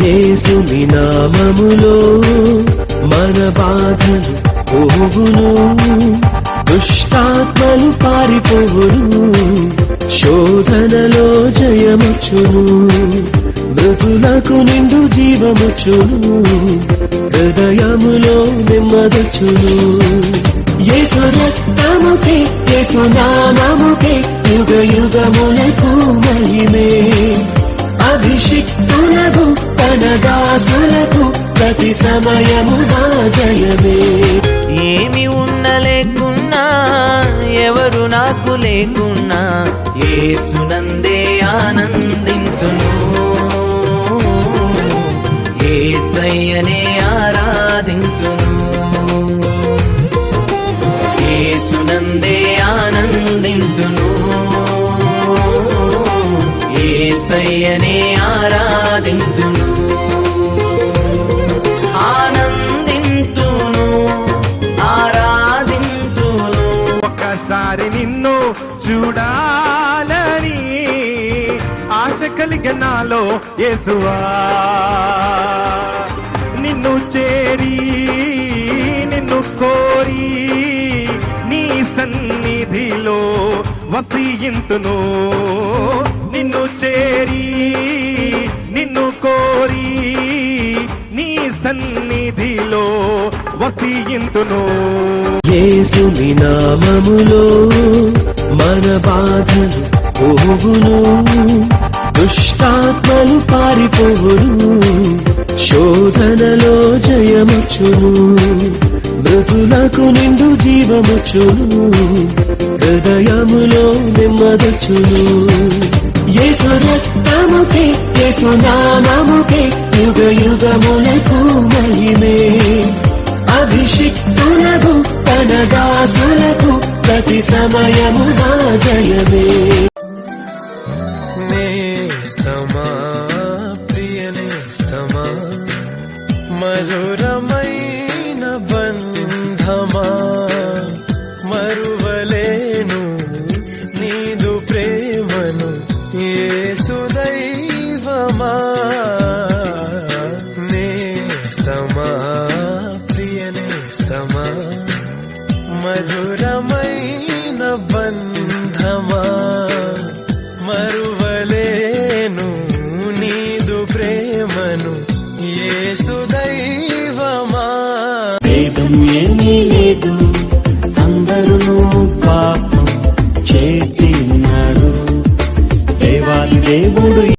యేసుని నామములో మన బాధలు పోవును, దుష్టాత్మలు పారిపోవును, శోధనలో జయముచ్చును, మృతులకు నిండు జీవముచ్చును, హృదయములో నెమ్మదొచ్చును. యేసు రక్తముకే యేసు నామముకే యుగ యుగములకు మహిమే, అభిషిక్తులకు తన దాసులకు ప్రతి సమయము నా జయమే. ఏమి ఉన్న లేకున్నా ఎవరు నాకు లేకున్నా యేసునందే ఆనందింతును, యేసయ్యనే ఆరాధింతును, యేసునందే ఆనందింతును, యేసయ్యనే ఆరాధింతును, ఆనందింతును, ఆరాధింతును. ఒక్కసారి నిన్ను చూడాలని ఆశ కలిగిన నాలో యేసువా, నిన్ను చేరి నిన్ను కోరి నీ సన్నిధిలో వసింతును, నిన్ను చేరి నిన్ను కోరి నీ సన్నిధిలో వసింతును. యేసుని నామములో మన బాధలు పోవును, దుష్టాత్మలు పారిపోవును, శోధనలో జయముచ్చును, మృతులకు నిండు జీవముచ్చును, హృదయములో నెమ్మదొచ్చును. యేసు రక్తముకే యేసు నామముకే యుగ యుగములకు మహిమే, అభిషిక్తులకు తన దాసులకు ప్రతి సమయము నా జయమే. నేస్తమా ప్రియ నేస్తమా, మధురమైన బంధమా, మరువలేను నీదు ప్రేమను యేసు దైవమా. నేస్తమా ప్రియ నేస్తమా, మధురమైన బంధమా, మరువలేను నీదు ప్రేమను యేసు దైవమా. భేదం ఏమీ లేదు, అందరూ పాపం చేసి ఉన్నారు, దేవాది దేవుడు